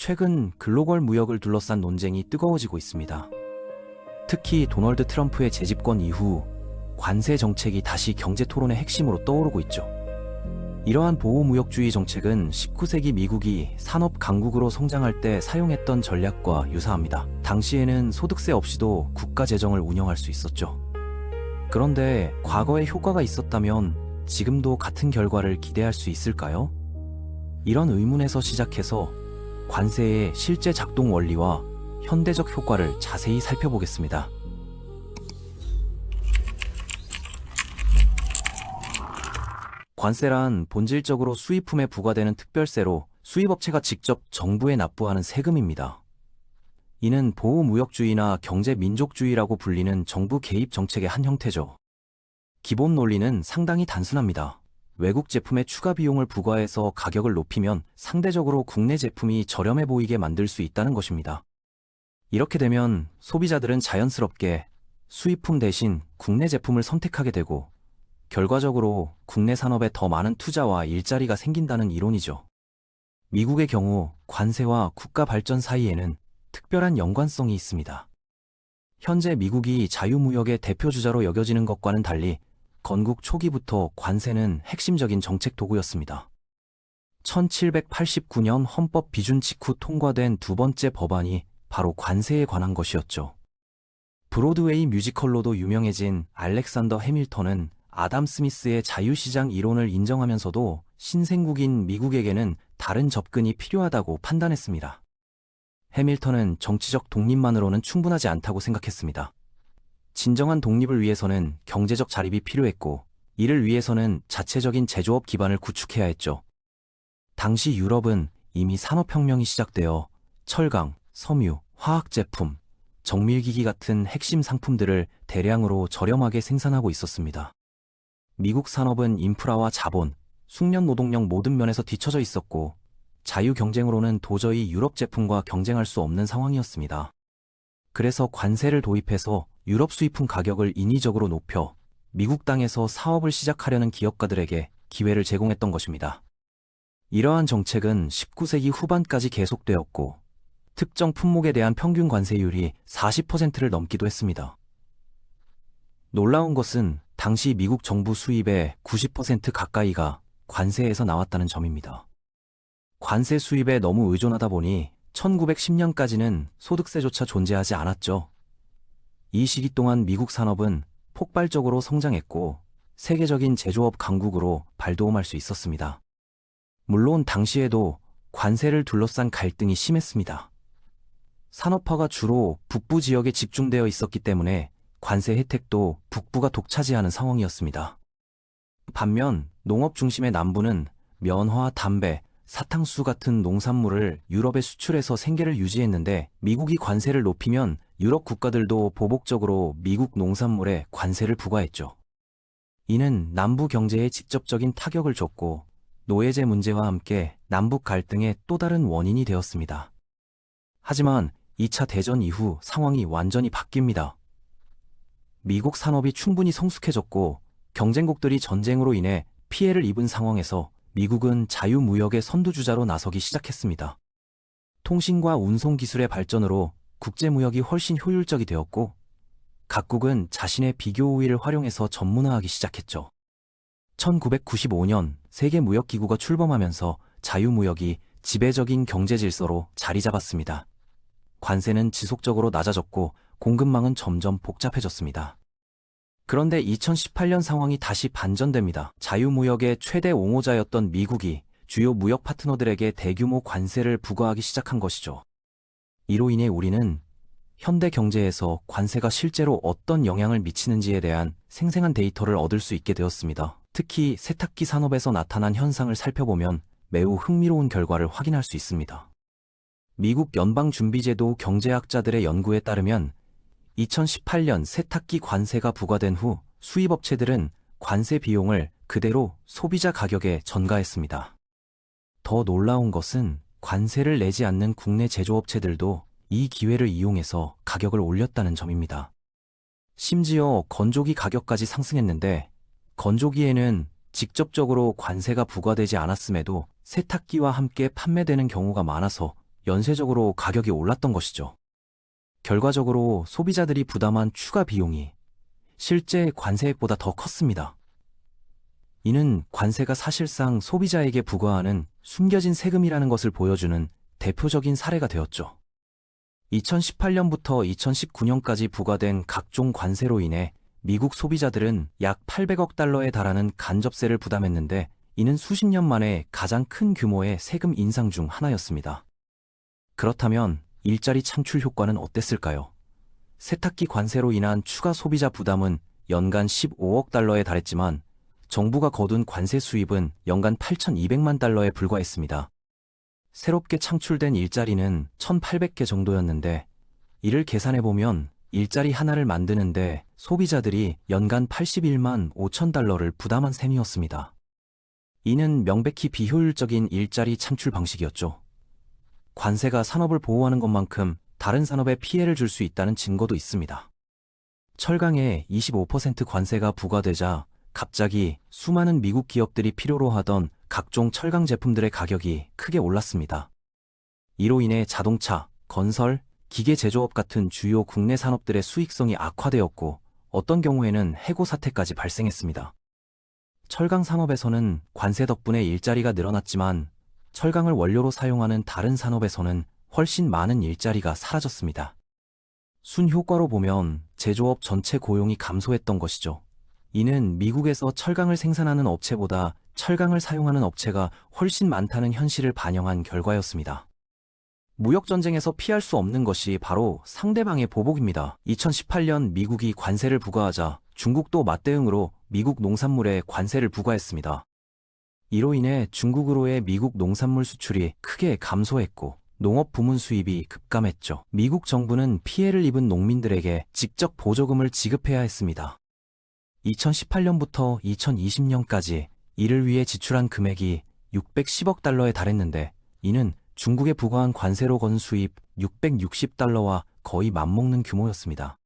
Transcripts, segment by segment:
최근 글로벌 무역을 둘러싼 논쟁이 뜨거워지고 있습니다. 특히 도널드 트럼프의 재집권 이후 관세 정책이 다시 경제 토론의 핵심으로 떠오르고 있죠. 이러한 보호무역주의 정책은 19세기 미국이 산업 강국으로 성장할 때 사용했던 전략과 유사합니다. 당시에는 소득세 없이도 국가 재정을 운영할 수 있었죠. 그런데 과거에 효과가 있었다면 지금도 같은 결과를 기대할 수 있을까요? 이런 의문에서 시작해서 관세의 실제 작동 원리와 현대적 효과를 자세히 살펴보겠습니다. 관세란 본질적으로 수입품에 부과되는 특별세로 수입업체가 직접 정부에 납부하는 세금입니다. 이는 보호무역주의나 경제민족주의라고 불리는 정부 개입 정책의 한 형태죠. 기본 논리는 상당히 단순합니다. 외국 제품에 추가 비용을 부과해서 가격을 높이면 상대적으로 국내 제품이 저렴해 보이게 만들 수 있다는 것입니다. 이렇게 되면 소비자들은 자연스럽게 수입품 대신 국내 제품을 선택하게 되고 결과적으로 국내 산업에 더 많은 투자와 일자리가 생긴다는 이론이죠. 미국의 경우 관세와 국가 발전 사이에는 특별한 연관성이 있습니다. 현재 미국이 자유무역의 대표주자로 여겨지는 것과는 달리 건국 초기부터 관세는 핵심적인 정책 도구였습니다. 1789년 헌법 비준 직후 통과된 두 번째 법안이 바로 관세에 관한 것이었죠. 브로드웨이 뮤지컬로도 유명해진 알렉산더 해밀턴은 아담 스미스의 자유시장 이론을 인정하면서도 신생국인 미국에게는 다른 접근이 필요하다고 판단했습니다. 해밀턴은 정치적 독립만으로는 충분하지 않다고 생각했습니다. 진정한 독립을 위해서는 경제적 자립이 필요했고, 이를 위해서는 자체적인 제조업 기반을 구축해야 했죠. 당시 유럽은 이미 산업혁명이 시작되어 철강, 섬유, 화학제품, 정밀기기 같은 핵심 상품들을 대량으로 저렴하게 생산하고 있었습니다. 미국 산업은 인프라와 자본, 숙련 노동력 모든 면에서 뒤처져 있었고, 자유경쟁으로는 도저히 유럽 제품과 경쟁할 수 없는 상황이었습니다. 그래서 관세를 도입해서 유럽 수입품 가격을 인위적으로 높여 미국 땅에서 사업을 시작하려는 기업가들에게 기회를 제공했던 것입니다. 이러한 정책은 19세기 후반까지 계속되었고, 특정 품목에 대한 평균 관세율이 40%를 넘기도 했습니다. 놀라운 것은 당시 미국 정부 수입의 90% 가까이가 관세에서 나왔다는 점입니다. 관세 수입에 너무 의존하다 보니 1910년까지는 소득세조차 존재하지 않았죠. 이 시기 동안 미국 산업은 폭발적으로 성장했고 세계적인 제조업 강국으로 발돋움할 수 있었습니다. 물론 당시에도 관세를 둘러싼 갈등이 심했습니다. 산업화가 주로 북부 지역에 집중되어 있었기 때문에 관세 혜택도 북부가 독차지하는 상황이었습니다. 반면 농업 중심의 남부는 면화, 담배, 사탕수 같은 농산물을 유럽에 수출해서 생계를 유지했는데 미국이 관세를 높이면 유럽 국가들도 보복적으로 미국 농산물에 관세를 부과했죠. 이는 남부 경제에 직접적인 타격을 줬고 노예제 문제와 함께 남북 갈등의 또 다른 원인이 되었습니다. 하지만 2차 대전 이후 상황이 완전히 바뀝니다. 미국 산업이 충분히 성숙해졌고 경쟁국들이 전쟁으로 인해 피해를 입은 상황에서 미국은 자유무역의 선두주자로 나서기 시작했습니다. 통신과 운송 기술의 발전으로 국제무역이 훨씬 효율적이 되었고 각국은 자신의 비교 우위를 활용해서 전문화하기 시작했죠. 1995년 세계무역기구가 출범하면서 자유무역이 지배적인 경제 질서로 자리 잡았습니다. 관세는 지속적으로 낮아졌고 공급망은 점점 복잡해졌습니다. 그런데 2018년 상황이 다시 반전됩니다. 자유무역의 최대 옹호자였던 미국이 주요 무역 파트너들에게 대규모 관세를 부과하기 시작한 것이죠. 이로 인해 우리는 현대 경제에서 관세가 실제로 어떤 영향을 미치는지에 대한 생생한 데이터를 얻을 수 있게 되었습니다. 특히 세탁기 산업에서 나타난 현상을 살펴보면 매우 흥미로운 결과를 확인할 수 있습니다. 미국 연방준비제도 경제학자들의 연구에 따르면 2018년 세탁기 관세가 부과된 후 수입업체들은 관세 비용을 그대로 소비자 가격에 전가했습니다. 더 놀라운 것은 관세를 내지 않는 국내 제조업체들도 이 기회를 이용해서 가격을 올렸다는 점입니다. 심지어 건조기 가격까지 상승했는데 건조기에는 직접적으로 관세가 부과되지 않았음에도 세탁기와 함께 판매되는 경우가 많아서 연쇄적으로 가격이 올랐던 것이죠. 결과적으로 소비자들이 부담한 추가 비용이 실제 관세액보다 더 컸습니다. 이는 관세가 사실상 소비자에게 부과하는 숨겨진 세금이라는 것을 보여주는 대표적인 사례가 되었죠. 2018년부터 2019년까지 부과된 각종 관세로 인해 미국 소비자들은 약 800억 달러에 달하는 간접세를 부담했는데, 이는 수십 년 만에 가장 큰 규모의 세금 인상 중 하나였습니다. 그렇다면 일자리 창출 효과는 어땠을까요? 세탁기 관세로 인한 추가 소비자 부담은 연간 15억 달러에 달했지만 정부가 거둔 관세 수입은 연간 8,200만 달러에 불과했습니다. 새롭게 창출된 일자리는 1,800개 정도였는데, 이를 계산해보면 일자리 하나를 만드는데 소비자들이 연간 81만 5천 달러를 부담한 셈이었습니다. 이는 명백히 비효율적인 일자리 창출 방식이었죠. 관세가 산업을 보호하는 것만큼 다른 산업에 피해를 줄 수 있다는 증거도 있습니다. 철강에 25% 관세가 부과되자 갑자기 수많은 미국 기업들이 필요로 하던 각종 철강 제품들의 가격이 크게 올랐습니다. 이로 인해 자동차, 건설, 기계 제조업 같은 주요 국내 산업들의 수익성이 악화되었고, 어떤 경우에는 해고 사태까지 발생했습니다. 철강 산업에서는 관세 덕분에 일자리가 늘어났지만 철강을 원료로 사용하는 다른 산업에서는 훨씬 많은 일자리가 사라졌습니다. 순효과로 보면 제조업 전체 고용이 감소했던 것이죠. 이는 미국에서 철강을 생산하는 업체보다 철강을 사용하는 업체가 훨씬 많다는 현실을 반영한 결과였습니다. 무역전쟁에서 피할 수 없는 것이 바로 상대방의 보복입니다. 2018년 미국이 관세를 부과하자 중국도 맞대응으로 미국 농산물에 관세를 부과했습니다. 이로 인해 중국으로의 미국 농산물 수출이 크게 감소했고 농업 부문 수입이 급감했죠. 미국 정부는 피해를 입은 농민들에게 직접 보조금을 지급해야 했습니다. 2018년부터 2020년까지 이를 위해 지출한 금액이 610억 달러에 달했는데, 이는 중국에 부과한 관세로 건 수입 660달러와 거의 맞먹는 규모였습니다.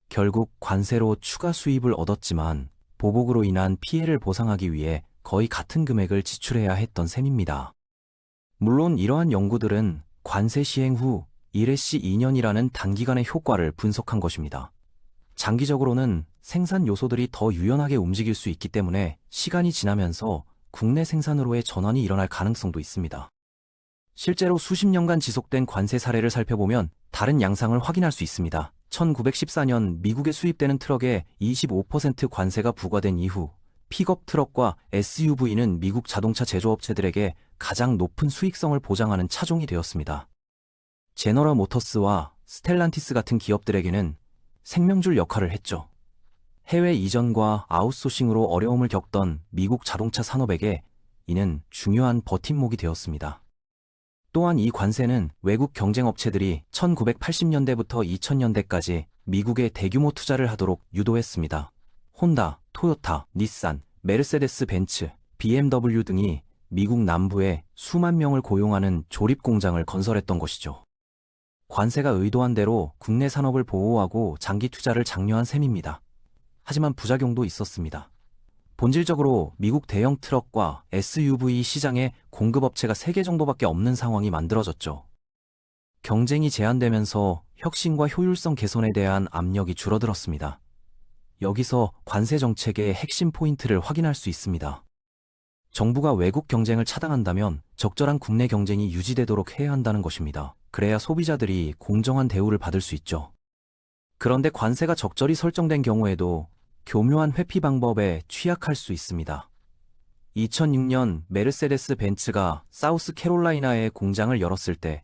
결국 관세로 추가 수입을 얻었지만 보복으로 인한 피해를 보상하기 위해 거의 같은 금액을 지출해야 했던 셈입니다. 물론 이러한 연구들은 관세 시행 후 1해시 2년이라는 단기간의 효과를 분석한 것입니다. 장기적으로는 생산 요소들이 더 유연하게 움직일 수 있기 때문에 시간이 지나면서 국내 생산으로의 전환이 일어날 가능성도 있습니다. 실제로 수십 년간 지속된 관세 사례를 살펴보면 다른 양상을 확인할 수 있습니다. 1914년 미국에 수입되는 트럭에 25% 관세가 부과된 이후 픽업 트럭과 SUV는 미국 자동차 제조업체들에게 가장 높은 수익성을 보장하는 차종이 되었습니다. 제너럴 모터스와 스텔란티스 같은 기업들에게는 생명줄 역할을 했죠. 해외 이전과 아웃소싱으로 어려움을 겪던 미국 자동차 산업에게 이는 중요한 버팀목이 되었습니다. 또한 이 관세는 외국 경쟁업체들이 1980년대부터 2000년대까지 미국에 대규모 투자를 하도록 유도했습니다. 혼다, 토요타, 닛산, 메르세데스 벤츠, BMW 등이 미국 남부에 수만 명을 고용하는 조립 공장을 건설했던 것이죠. 관세가 의도한 대로 국내 산업을 보호하고 장기 투자를 장려한 셈입니다. 하지만 부작용도 있었습니다. 본질적으로 미국 대형 트럭과 SUV 시장에 공급업체가 3개 정도밖에 없는 상황이 만들어졌죠. 경쟁이 제한되면서 혁신과 효율성 개선에 대한 압력이 줄어들었습니다. 여기서 관세 정책의 핵심 포인트를 확인할 수 있습니다. 정부가 외국 경쟁을 차단한다면 적절한 국내 경쟁이 유지되도록 해야 한다는 것입니다. 그래야 소비자들이 공정한 대우를 받을 수 있죠. 그런데 관세가 적절히 설정된 경우에도 교묘한 회피 방법에 취약할 수 있습니다. 2006년 메르세데스 벤츠가 사우스 캐롤라이나에 공장을 열었을 때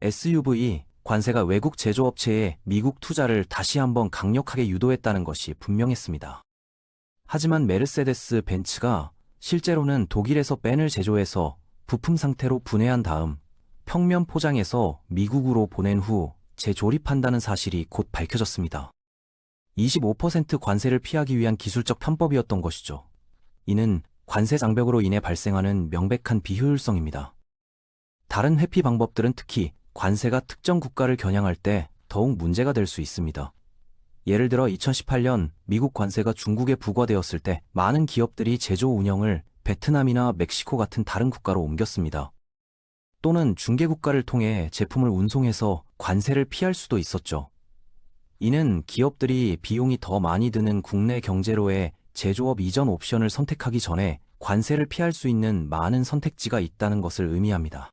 SUV 관세가 외국 제조업체의 미국 투자를 다시 한번 강력하게 유도했다는 것이 분명했습니다. 하지만 메르세데스 벤츠가 실제로는 독일에서 벤을 제조해서 부품 상태로 분해한 다음 평면 포장해서 미국으로 보낸 후 재조립한다는 사실이 곧 밝혀졌습니다. 25% 관세를 피하기 위한 기술적 편법이었던 것이죠. 이는 관세 장벽으로 인해 발생하는 명백한 비효율성입니다. 다른 회피 방법들은 특히 관세가 특정 국가를 겨냥할 때 더욱 문제가 될 수 있습니다. 예를 들어 2018년 미국 관세가 중국에 부과되었을 때 많은 기업들이 제조 운영을 베트남이나 멕시코 같은 다른 국가로 옮겼습니다. 또는 중개국가를 통해 제품을 운송해서 관세를 피할 수도 있었죠. 이는 기업들이 비용이 더 많이 드는 국내 경제로의 제조업 이전 옵션을 선택하기 전에 관세를 피할 수 있는 많은 선택지가 있다는 것을 의미합니다.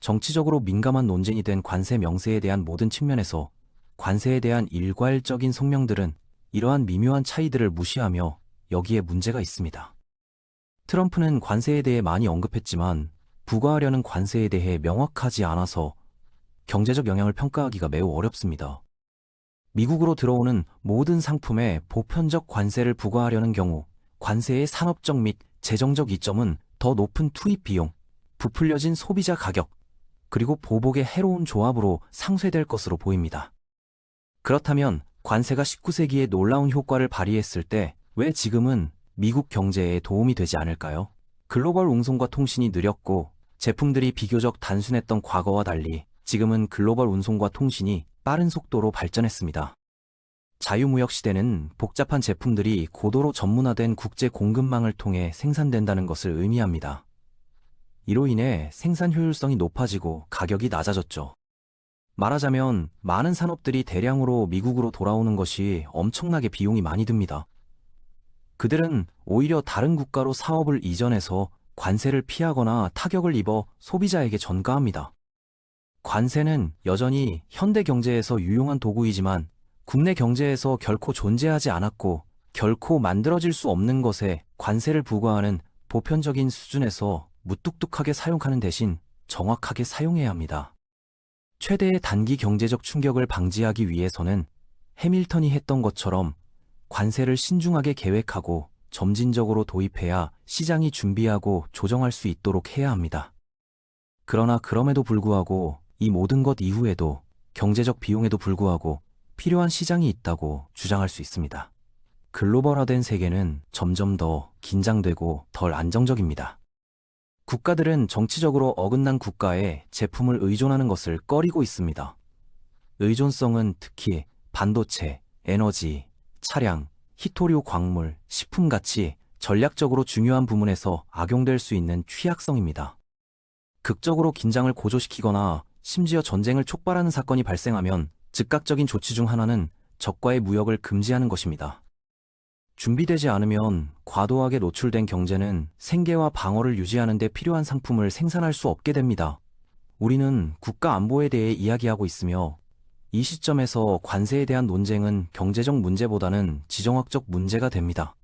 정치적으로 민감한 논쟁이 된 관세 명세에 대한 모든 측면에서 관세에 대한 일괄적인 성명들은 이러한 미묘한 차이들을 무시하며 여기에 문제가 있습니다. 트럼프는 관세에 대해 많이 언급했지만 부과하려는 관세에 대해 명확하지 않아서 경제적 영향을 평가하기가 매우 어렵습니다. 미국으로 들어오는 모든 상품에 보편적 관세를 부과하려는 경우 관세의 산업적 및 재정적 이점은 더 높은 투입 비용, 부풀려진 소비자 가격, 그리고 보복의 해로운 조합으로 상쇄될 것으로 보입니다. 그렇다면 관세가 19세기에 놀라운 효과를 발휘했을 때 왜 지금은 미국 경제에 도움이 되지 않을까요? 글로벌 운송과 통신이 느렸고 제품들이 비교적 단순했던 과거와 달리 지금은 글로벌 운송과 통신이 빠른 속도로 발전했습니다. 자유무역 시대는 복잡한 제품들이 고도로 전문화된 국제 공급망을 통해 생산된다는 것을 의미합니다. 이로 인해 생산 효율성이 높아지고 가격이 낮아졌죠. 말하자면 많은 산업들이 대량으로 미국으로 돌아오는 것이 엄청나게 비용이 많이 듭니다. 그들은 오히려 다른 국가로 사업을 이전해서 관세를 피하거나 타격을 입어 소비자에게 전가합니다. 관세는 여전히 현대 경제에서 유용한 도구이지만 국내 경제에서 결코 존재하지 않았고 결코 만들어질 수 없는 것에 관세를 부과하는 보편적인 수준에서 무뚝뚝하게 사용하는 대신 정확하게 사용해야 합니다. 최대의 단기 경제적 충격을 방지하기 위해서는 해밀턴이 했던 것처럼 관세를 신중하게 계획하고 점진적으로 도입해야 시장이 준비하고 조정할 수 있도록 해야 합니다. 그러나 그럼에도 불구하고 이 모든 것 이후에도 경제적 비용에도 불구하고 필요한 시장이 있다고 주장할 수 있습니다. 글로벌화된 세계는 점점 더 긴장되고 덜 안정적입니다. 국가들은 정치적으로 어긋난 국가에 제품을 의존하는 것을 꺼리고 있습니다. 의존성은 특히 반도체, 에너지, 차량, 희토류 광물, 식품같이 전략적으로 중요한 부문에서 악용될 수 있는 취약성입니다. 극적으로 긴장을 고조시키거나 심지어 전쟁을 촉발하는 사건이 발생하면 즉각적인 조치 중 하나는 적과의 무역을 금지하는 것입니다. 준비되지 않으면 과도하게 노출된 경제는 생계와 방어를 유지하는 데 필요한 상품을 생산할 수 없게 됩니다. 우리는 국가 안보에 대해 이야기하고 있으며 이 시점에서 관세에 대한 논쟁은 경제적 문제보다는 지정학적 문제가 됩니다.